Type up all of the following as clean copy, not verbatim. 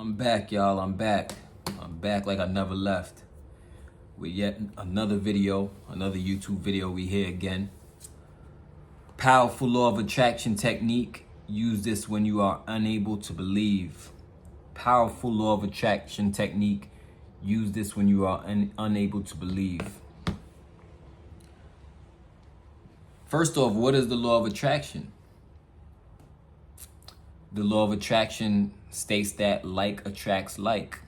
I'm back, y'all. I'm back. I'm back like I never left. With yet another video, another YouTube video. We here again. Powerful law of attraction technique. Use this when you are unable to believe. Powerful law of attraction technique. Use this when you are unable to believe. First off, what is the law of attraction? The law of attraction states that like attracts like.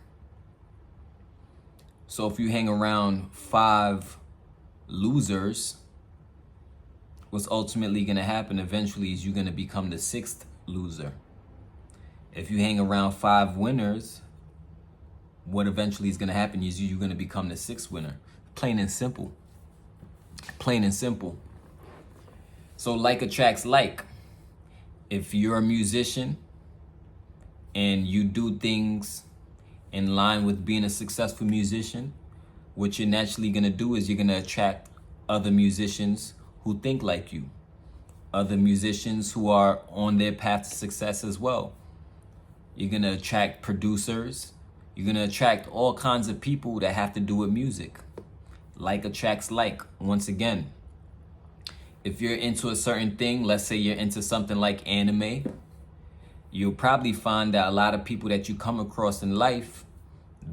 So if you hang around 5 losers, what's ultimately going to happen eventually is you're going to become the 6th loser. If you hang around 5 winners, what eventually is going to happen is you're going to become the 6th winner. Plain and simple. Plain and simple. So like attracts like. If you're a musician and you do things in line with being a successful musician, what you're naturally going to do is you're going to attract other musicians who think like you, other musicians who are on their path to success as well. You're going to attract producers. You're going to attract all kinds of people that have to do with music. Like attracts like. Once again, if you're into a certain thing, let's say you're into something like anime, you'll probably find that a lot of people that you come across in life,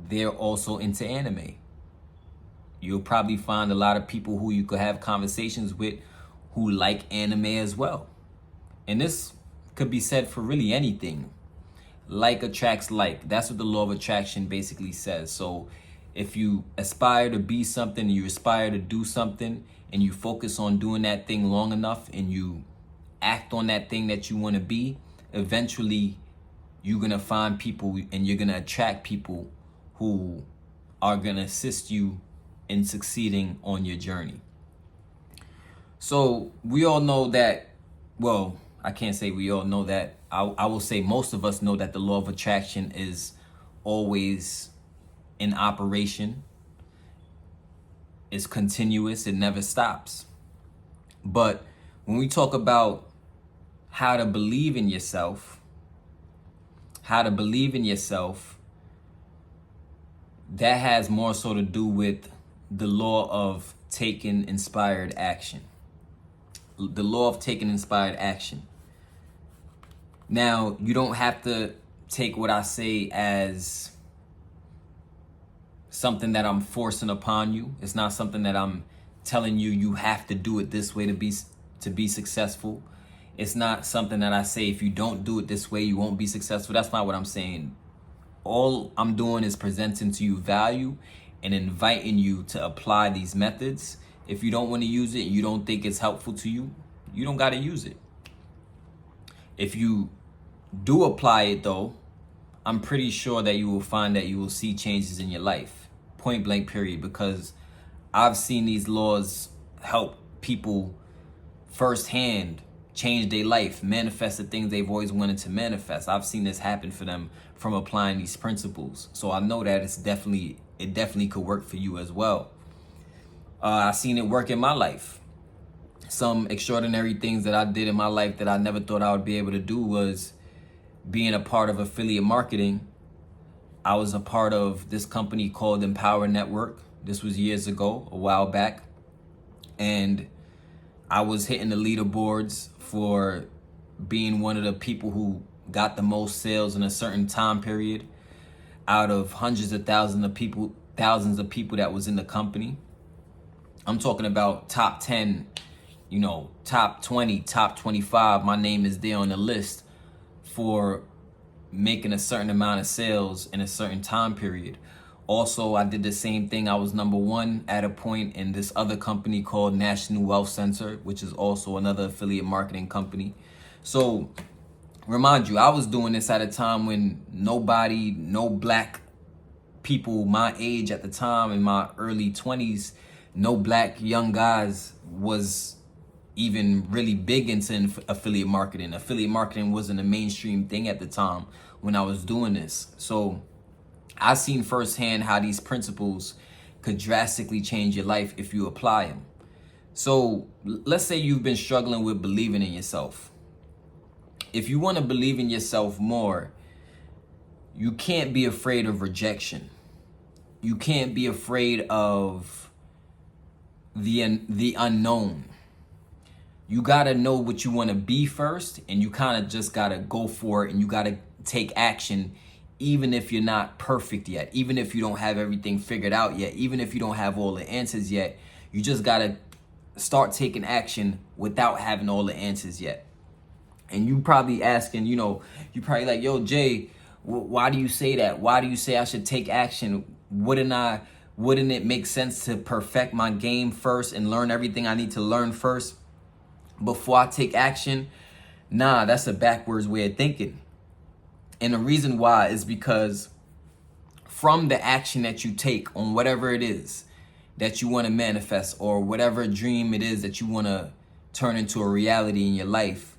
they're also into anime. You'll probably find a lot of people who you could have conversations with who like anime as well. And this could be said for really anything. Like attracts like. That's what the law of attraction basically says. So if you aspire to be something, you aspire to do something, and you focus on doing that thing long enough and you act on that thing that you want to be, eventually you're going to find people and you're going to attract people who are going to assist you in succeeding on your journey. So we all know that, well, I can't say we all know that. I will say most of us know that the law of attraction is always in operation. It's continuous. It never stops. But when we talk about how to believe in yourself, that has more so to do with the law of taking inspired action. The law of taking inspired action. Now, you don't have to take what I say as something that I'm forcing upon you. It's not something that I'm telling you you have to do it this way to be successful. It's not something that I say if you don't do it this way you won't be successful. That's not what I'm saying. All I'm doing is presenting to you value and inviting you to apply these methods. If you don't want to use it, you don't think it's helpful to you, you don't got to use it. If you do apply it though, I'm pretty sure that you will find that you will see changes in your life. Point blank period. Because I've seen these laws help people firsthand change their life, manifest the things they've always wanted to manifest. I've seen this happen for them from applying these principles. So I know that it definitely could work for you as well. I've seen it work in my life. Some extraordinary things that I did in my life that I never thought I would be able to do was being a part of affiliate marketing. I was a part of this company called Empower Network. This was years ago, a while back. And I was hitting the leaderboards for being one of the people who got the most sales in a certain time period out of hundreds of thousands of people that was in the company. I'm talking about top 10, top 20, top 25. My name is there on the list for making a certain amount of sales in a certain time period. Also, I did the same thing. I was number 1 at a point in this other company called National Wealth Center, which is also another affiliate marketing company. So remind you, I was doing this at a time when no black people my age at the time, in my early 20s, no black young guys was even really big into affiliate marketing. Affiliate marketing wasn't a mainstream thing at the time when I was doing this. So I seen firsthand how these principles could drastically change your life if you apply them. So let's say you've been struggling with believing in yourself. If you want to believe in yourself more, You can't be afraid of rejection. You can't be afraid of the unknown. You got to know what you want to be first, and you kind of just got to go for it, and you got to take action, even if you're not perfect yet, even if you don't have everything figured out yet, even if you don't have all the answers yet. You just got to start taking action without having all the answers yet. And you probably asking, you probably like, yo, Jay, why do you say that? Why do you say I should take action? Wouldn't it make sense to perfect my game first and learn everything I need to learn first before I take action? Nah, that's a backwards way of thinking. And the reason why is because from the action that you take on whatever it is that you want to manifest, or whatever dream it is that you want to turn into a reality in your life,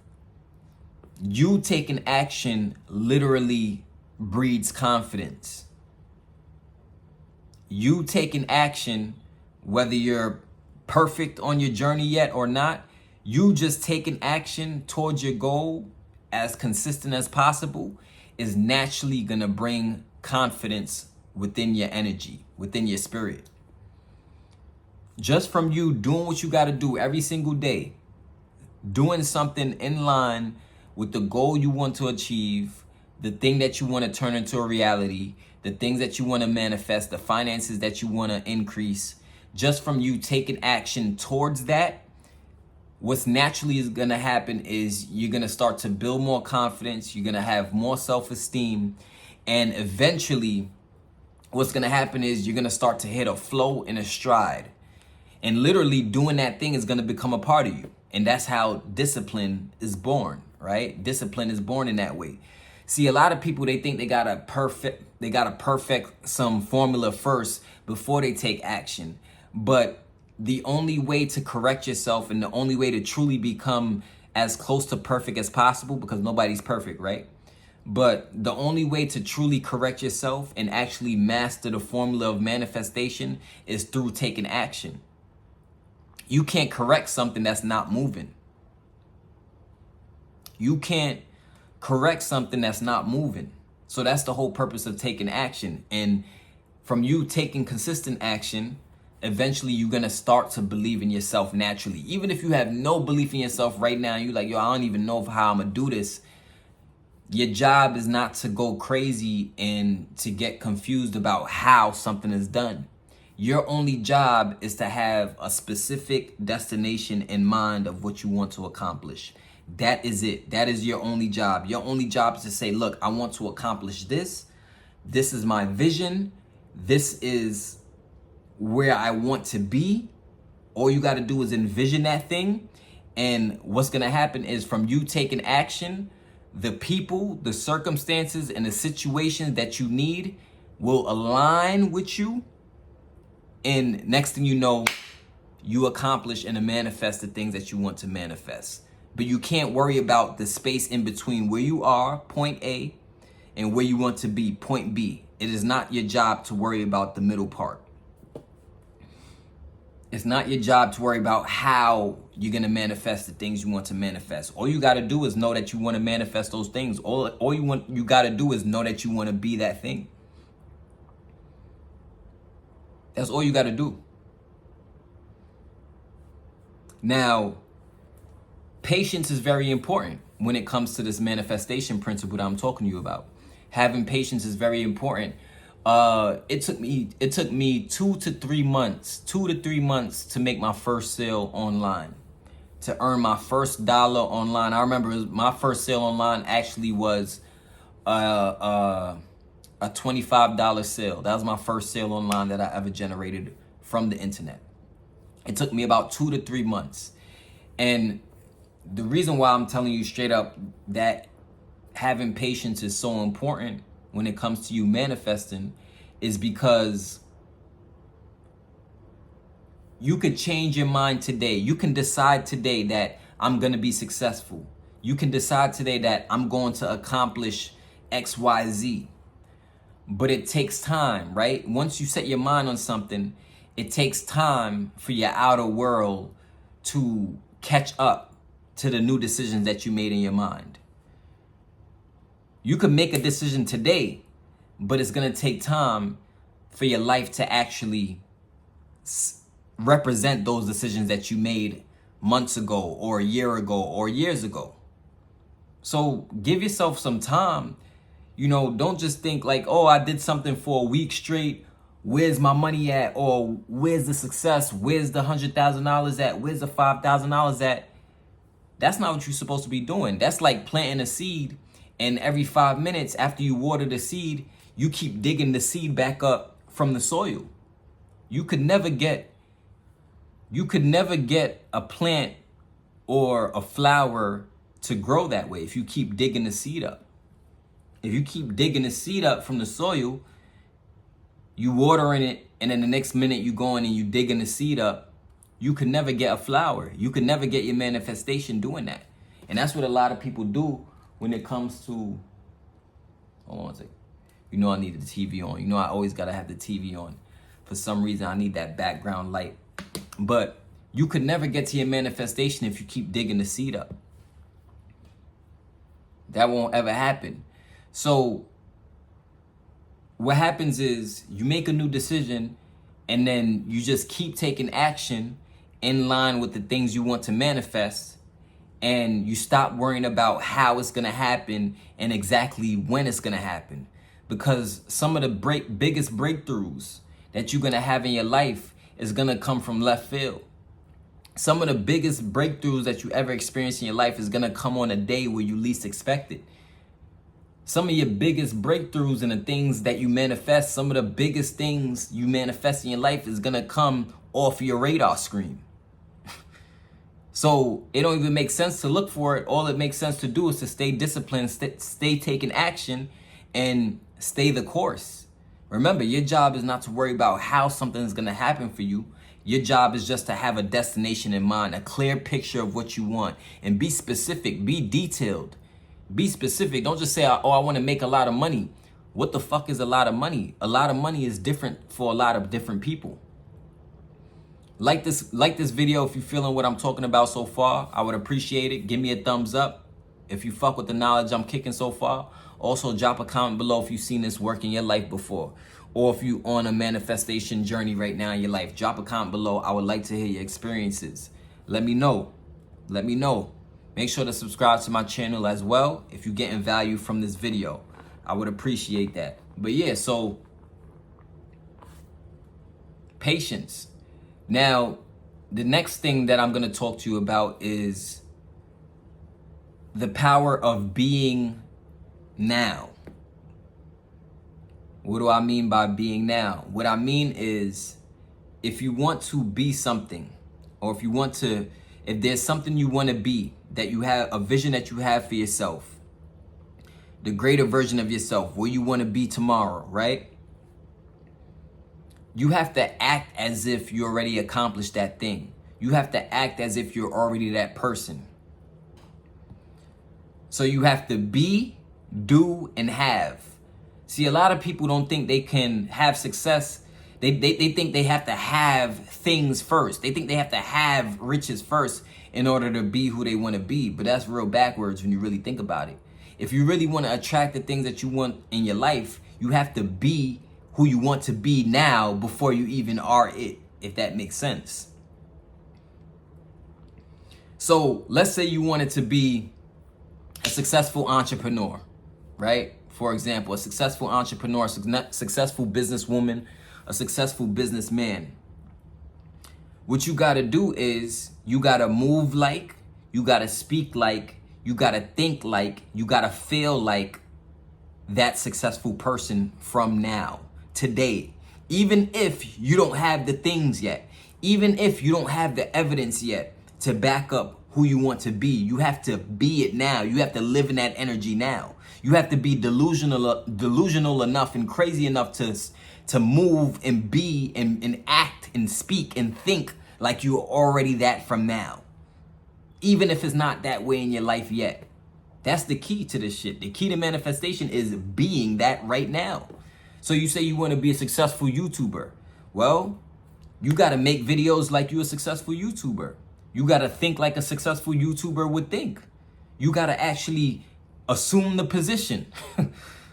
you taking action literally breeds confidence. You taking action, whether you're perfect on your journey yet or not, you just taking action towards your goal as consistent as possible is naturally going to bring confidence within your energy, within your spirit. Just from you doing what you got to do every single day, doing something in line with the goal you want to achieve, the thing that you want to turn into a reality, the things that you want to manifest, the finances that you want to increase, just from you taking action towards that, what's naturally is going to happen is you're going to start to build more confidence. You're going to have more self-esteem. And eventually, what's going to happen is you're going to start to hit a flow and a stride. And literally doing that thing is going to become a part of you. And that's how discipline is born, right? Discipline is born in that way. See, a lot of people, they think they gotta perfect some formula first before they take action. But the only way to correct yourself and the only way to truly become as close to perfect as possible, because nobody's perfect, right? But the only way to truly correct yourself and actually master the formula of manifestation is through taking action. You can't correct something that's not moving. You can't correct something that's not moving. So that's the whole purpose of taking action. And from you taking consistent action, eventually you're going to start to believe in yourself naturally. Even if you have no belief in yourself right now, you're like, yo, I don't even know how I'm going to do this. Your job is not to go crazy and to get confused about how something is done. Your only job is to have a specific destination in mind of what you want to accomplish. That is it. That is your only job. Your only job is to say, look, I want to accomplish this. This is my vision. This is where I want to be. All you got to do is envision that thing. And what's going to happen is from you taking action, the people, the circumstances, and the situations that you need will align with you. And next thing you know, you accomplish and manifest the things that you want to manifest. But you can't worry about the space in between where you are, point A, and where you want to be, point B. It is not your job to worry about the middle part. It's not your job to worry about how you're going to manifest the things you want to manifest. All you got to do is know that you want to manifest those things. All you got to do is know that you want to be that thing. That's all you got to do. Now, patience is very important when it comes to this manifestation principle that I'm talking to you about. Having patience is very important. It took me 2 to 3 months to make my first sale online, to earn my first dollar online. I remember my first sale online actually was a $25 sale. That was my first sale online that I ever generated from the internet. It took me about 2 to 3 months. And the reason why I'm telling you straight up that having patience is so important when it comes to you manifesting is because you could change your mind today. You can decide today that I'm going to be successful. You can decide today that I'm going to accomplish X, Y, Z. But it takes time, right? Once you set your mind on something, it takes time for your outer world to catch up to the new decisions that you made in your mind. You can make a decision today, but it's going to take time for your life to actually represent those decisions that you made months ago or a year ago or years ago. So give yourself some time. You know, don't just think like, oh, I did something for a week straight. Where's my money at? Or where's the success? Where's the $100,000 at? Where's the $5,000 at? That's not what you're supposed to be doing. That's like planting a seed, and every 5 minutes after you water the seed, you keep digging the seed back up from the soil. You could never get a plant or a flower to grow that way if you keep digging the seed up. If you keep digging the seed up from the soil, you watering it, and then the next minute you go in and you digging the seed up, you could never get a flower. You could never get your manifestation doing that. And that's what a lot of people do when it comes to, hold on a second. You know I need the TV on. You know I always gotta have the TV on. For some reason, I need that background light. But you could never get to your manifestation if you keep digging the seed up. That won't ever happen. So what happens is you make a new decision, and then you just keep taking action in line with the things you want to manifest, and you stop worrying about how it's going to happen and exactly when it's going to happen. Because some of the biggest breakthroughs that you're going to have in your life is going to come from left field. Some of the biggest breakthroughs that you ever experience in your life is going to come on a day where you least expect it. Some of your biggest breakthroughs and the things that you manifest, some of the biggest things you manifest in your life is going to come off your radar screen. So it don't even make sense to look for it. All it makes sense to do is to stay disciplined, stay taking action, and stay the course. Remember, your job is not to worry about how something is going to happen for you. Your job is just to have a destination in mind, a clear picture of what you want, and be specific, be detailed. Be specific. Don't just say, oh, I want to make a lot of money. What the fuck is a lot of money? A lot of money is different for a lot of different people. Like this video if you're feeling what I'm talking about so far. I would appreciate it. Give me a thumbs up if you fuck with the knowledge I'm kicking so far. Also, drop a comment below if you've seen this work in your life before, or if you're on a manifestation journey right now in your life. Drop a comment below. I would like to hear your experiences. Let me know. Let me know. Make sure to subscribe to my channel as well if you're getting value from this video. I would appreciate that. But yeah, so patience. Now, the next thing that I'm going to talk to you about is the power of being now. What do I mean by being now? What I mean is, if you want to be something, or if there's something you want to be, that you have a vision that you have for yourself, the greater version of yourself, where you want to be tomorrow, right? You have to act as if you already accomplished that thing. You have to act as if you're already that person. So you have to be, do, and have. See, a lot of people don't think they can have success. They think they have to have things first. They think they have to have riches first in order to be who they want to be. But that's real backwards when you really think about it. If you really want to attract the things that you want in your life, you have to be who you want to be now before you even are it, if that makes sense. So let's say you wanted to be a successful entrepreneur, right? For example, a successful entrepreneur, successful businesswoman, a successful businessman. What you got to do is you got to move like, you got to speak like, you got to think like, you got to feel like that successful person from now, today. Even if you don't have the things yet, even if you don't have the evidence yet to back up who you want to be, you have to be it now. You have to live in that energy now. You have to be delusional enough and crazy enough to move and be and act and speak and think like you're already that from now. Even if it's not that way in your life yet. That's the key to this shit. The key to manifestation is being that right now. So you say you want to be a successful YouTuber. Well, you got to make videos like you're a successful YouTuber. You got to think like a successful YouTuber would think. You got to actually assume the position.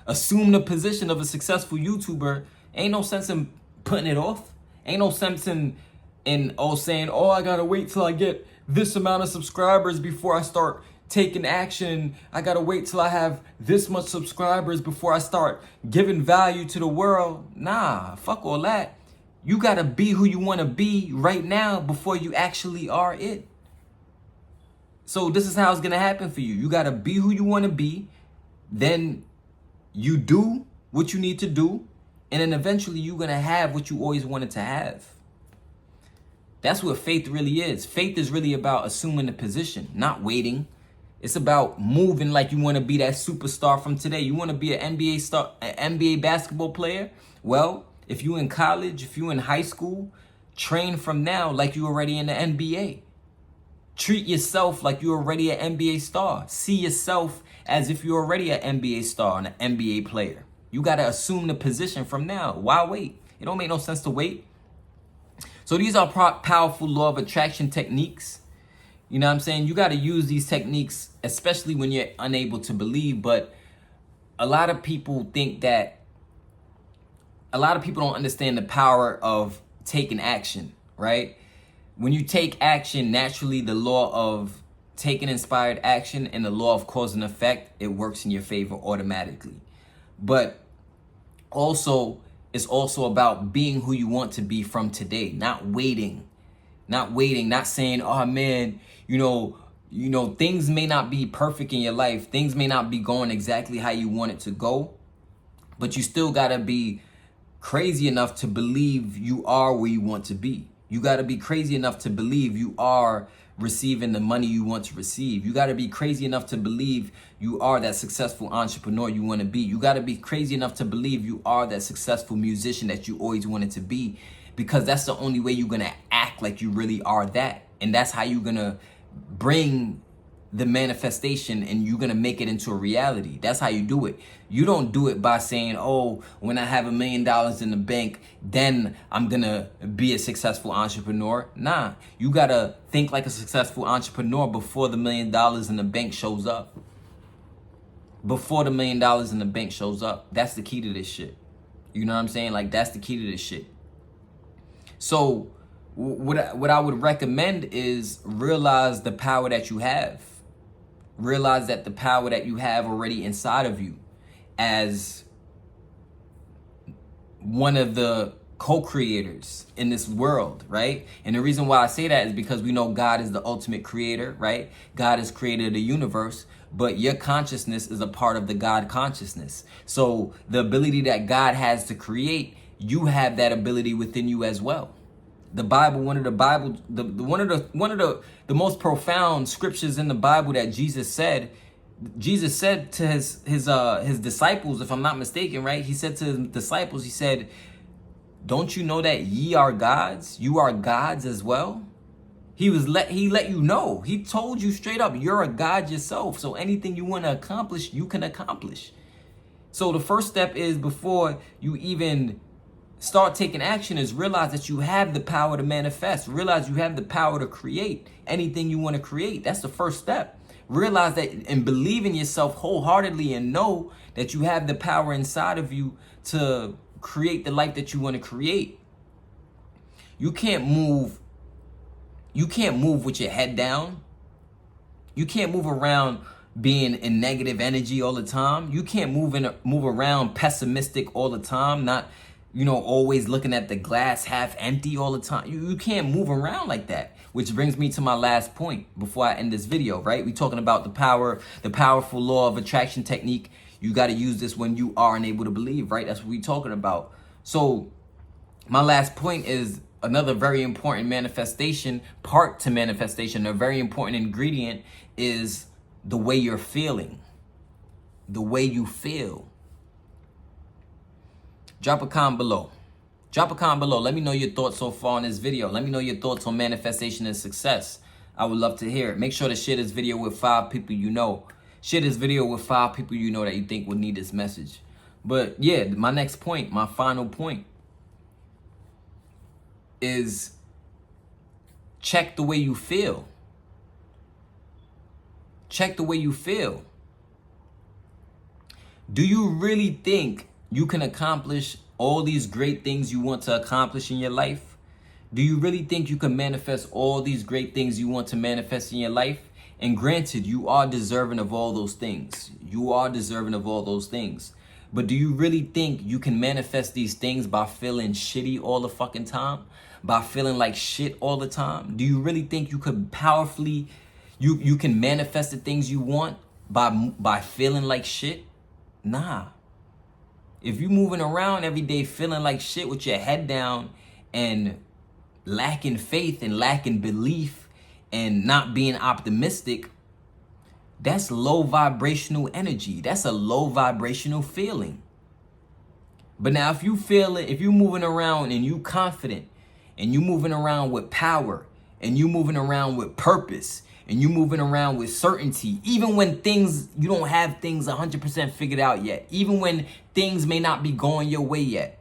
assume the position of a successful YouTuber, ain't no sense in putting it off. Ain't no sense in saying, oh, I gotta wait till I get this amount of subscribers before I start taking action. I gotta wait till I have this much subscribers before I start giving value to the world. Nah, fuck all that. You gotta be who you wanna be right now before you actually are it. So this is how it's gonna happen for you. You gotta be who you wanna be, then you do what you need to do, and then eventually you're gonna have what you always wanted to have. That's what faith really is. Faith is really about assuming the position, not waiting. It's about moving like you want to be that superstar from today. You want to be an NBA star, an NBA basketball player? Well, if you in college, if you in high school, train from now like you already in the NBA. Treat yourself like you're already an NBA star. See yourself as if you're already an NBA star and an NBA player. You got to assume the position from now. Why wait? It don't make no sense to wait. So these are powerful law of attraction techniques. You know what I'm saying? You got to use these techniques, especially when you're unable to believe. But a lot of people think that, a lot of people don't understand the power of taking action, right? When you take action, naturally the law of taking inspired action and the law of cause and effect, it works in your favor automatically. But also, it's also about being who you want to be from today, not waiting, not saying, oh man, you know, things may not be perfect in your life. Things may not be going exactly how you want it to go, but you still gotta be crazy enough to believe you are where you want to be. You gotta be crazy enough to believe you are receiving the money you want to receive. You gotta be crazy enough to believe you are that successful entrepreneur you wanna be. You gotta be crazy enough to believe you are that successful musician that you always wanted to be, because that's the only way you're gonna act like you really are that. And that's how you're gonna bring the manifestation and you're gonna make it into a reality. That's how you do it. You don't do it by saying, oh, when I have $1 million in the bank, then I'm gonna be a successful entrepreneur. Nah, you gotta think like a successful entrepreneur before the $1 million in the bank shows up. Before the $1 million in the bank shows up. That's the key to this shit. You know what I'm saying? Like, that's the key to this shit. So what I would recommend is realize the power that you have. Realize that the power that you have already inside of you as one of the co-creators in this world, right? And the reason why I say that is because we know God is the ultimate creator, right? God has created the universe, but your consciousness is a part of the God consciousness. So the ability that God has to create, you have that ability within you as well. The Bible, one of the most profound scriptures in the Bible that Jesus said to his disciples, if I'm not mistaken, right? He said to his disciples, he said, don't you know that ye are gods? You are gods as well. He let you know. He told you straight up, you're a God yourself. So anything you want to accomplish, you can accomplish. So the first step is, before you even start taking action, is realize that you have the power to manifest. Realize you have the power to create anything you want to create. That's the first step. Realize that and believe in yourself wholeheartedly and know that you have the power inside of you to create the life that you want to create. You can't move with your head down. You can't move around being in negative energy all the time. You can't move around pessimistic all the time, not always looking at the glass half empty all the time. You can't move around like that. Which brings me to my last point before I end this video, right? We're talking about the powerful law of attraction technique. You got to use this when you are unable to believe, right? That's what we're talking about. So my last point is another very important part to manifestation, a very important ingredient is the way you're feeling, the way you feel. Drop a comment below. Let me know your thoughts so far on this video. Let me know your thoughts on manifestation and success. I would love to hear it. Make sure to share this video with 5 people you know. Share this video with 5 people you know that you think would need this message. But yeah, my next point, my final point is check the way you feel. Check the way you feel. Do you really think you can accomplish all these great things you want to accomplish in your life? Do you really think you can manifest all these great things you want to manifest in your life? And granted, you are deserving of all those things. You are deserving of all those things. But do you really think you can manifest these things by feeling shitty all the fucking time? By feeling like shit all the time? Do you really think you could powerfully, you can manifest the things you want by feeling like shit? Nah. If you moving around every day feeling like shit with your head down and lacking faith and lacking belief and not being optimistic, that's low vibrational energy. That's a low vibrational feeling. But now if you feel it, if you moving around and you confident and you moving around with power and you moving around with purpose and you moving around with certainty, even when things, you don't have things 100% figured out yet, even when things may not be going your way yet,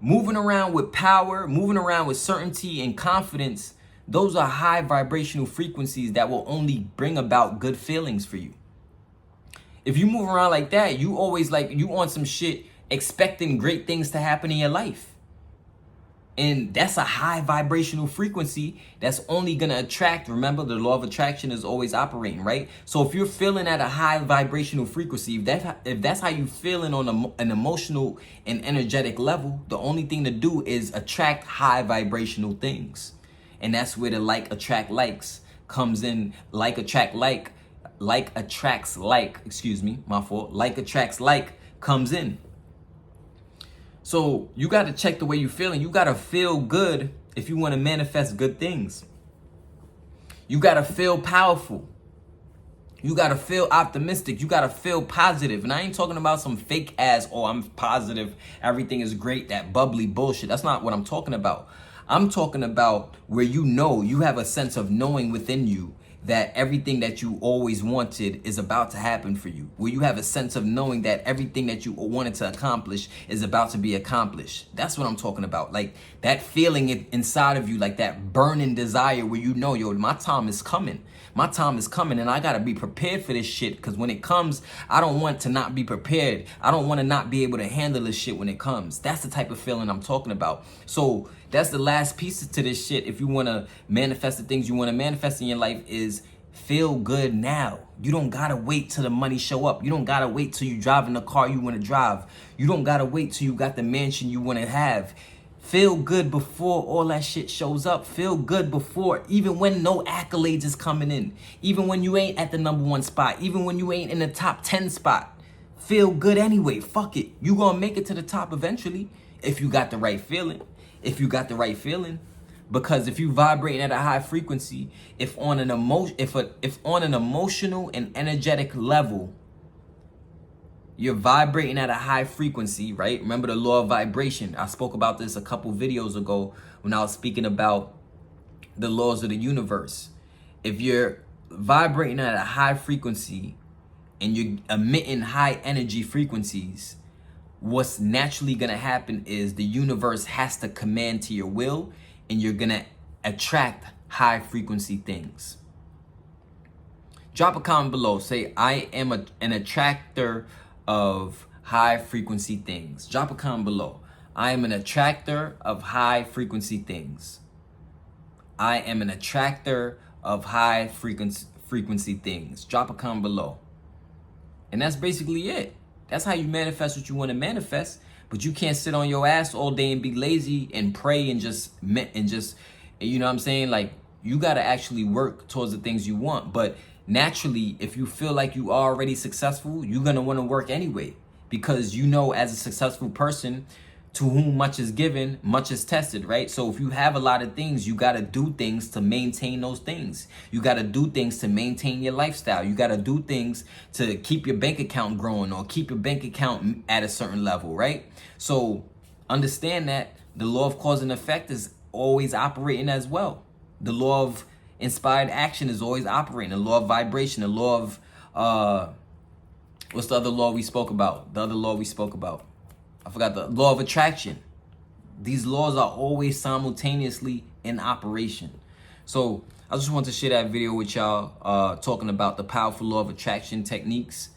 moving around with power, moving around with certainty and confidence, those are high vibrational frequencies that will only bring about good feelings for you. If you move around like that, you always like, you on some shit expecting great things to happen in your life. And that's a high vibrational frequency that's only going to attract. Remember, the law of attraction is always operating, right? So if you're feeling at a high vibrational frequency, if that's how you feeling on an emotional and energetic level, the only thing to do is attract high vibrational things. And that's where the like attract likes comes in. Like attract like attracts like, excuse me, my fault. Like attracts like comes in. So you got to check the way you're feeling. You got to feel good if you want to manifest good things. You got to feel powerful. You got to feel optimistic. You got to feel positive. And I ain't talking about some fake ass, oh, I'm positive, everything is great, that bubbly bullshit. That's not what I'm talking about. I'm talking about where you know, you have a sense of knowing within you that everything that you always wanted is about to happen for you. Where you have a sense of knowing that everything that you wanted to accomplish is about to be accomplished. That's what I'm talking about. Like that feeling inside of you, like that burning desire where you know, yo, my time is coming. My time is coming and I gotta be prepared for this shit, because when it comes, I don't want to not be prepared. I don't want to not be able to handle this shit when it comes. That's the type of feeling I'm talking about. So that's the last piece to this shit. If you want to manifest the things you want to manifest in your life, is feel good now. You don't gotta wait till the money show up. You don't gotta wait till you drive in the car you want to drive. You don't gotta wait till you got the mansion you want to have. Feel good before all that shit shows up. Feel good before, even when no accolades is coming in. Even when you ain't at the #1 spot. Even when you ain't in the top 10 spot. Feel good anyway. Fuck it. You gonna make it to the top eventually if you got the right feeling. If you got the right feeling. Because if you vibrating at a high frequency, if on an emotional and energetic level, you're vibrating at a high frequency, right? Remember the law of vibration. I spoke about this a couple videos ago when I was speaking about the laws of the universe. If you're vibrating at a high frequency and you're emitting high energy frequencies, what's naturally going to happen is the universe has to command to your will, and you're going to attract high frequency things. Drop a comment below. Say, I am an attractor of high frequency things. Drop a comment below. I am an attractor of high frequency things. I am an attractor of high frequency things. Drop a comment below. And that's basically it. That's how you manifest what you want to manifest. But you can't sit on your ass all day and be lazy and pray and just, you know what I'm saying? Like, you got to actually work towards the things you want. But naturally, if you feel like you are already successful, you're going to want to work anyway. Because you know, as a successful person, to whom much is given, much is tested, right? So if you have a lot of things, you got to do things to maintain those things. You got to do things to maintain your lifestyle. You got to do things to keep your bank account growing or keep your bank account at a certain level, right? So understand that the law of cause and effect is always operating as well. The law of inspired action is always operating. The law of vibration, the law of, what's the other law we spoke about? The other law we spoke about. I forgot, the law of attraction. These laws are always simultaneously in operation. So I just want to share that video with y'all, talking about the powerful law of attraction techniques.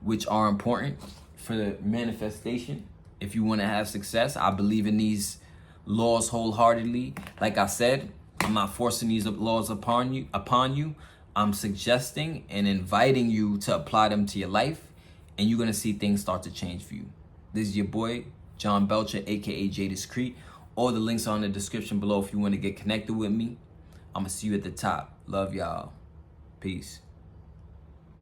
which are important for the manifestation. If you want to have success, I believe in these laws wholeheartedly. Like I said, I'm not forcing these laws upon you. I'm suggesting and inviting you to apply them to your life, and you're going to see things start to change for you. This is your boy, Jon Belcher, aka J Discreet. All the links are in the description below if you want to get connected with me. I'm going to see you at the top. Love y'all. Peace.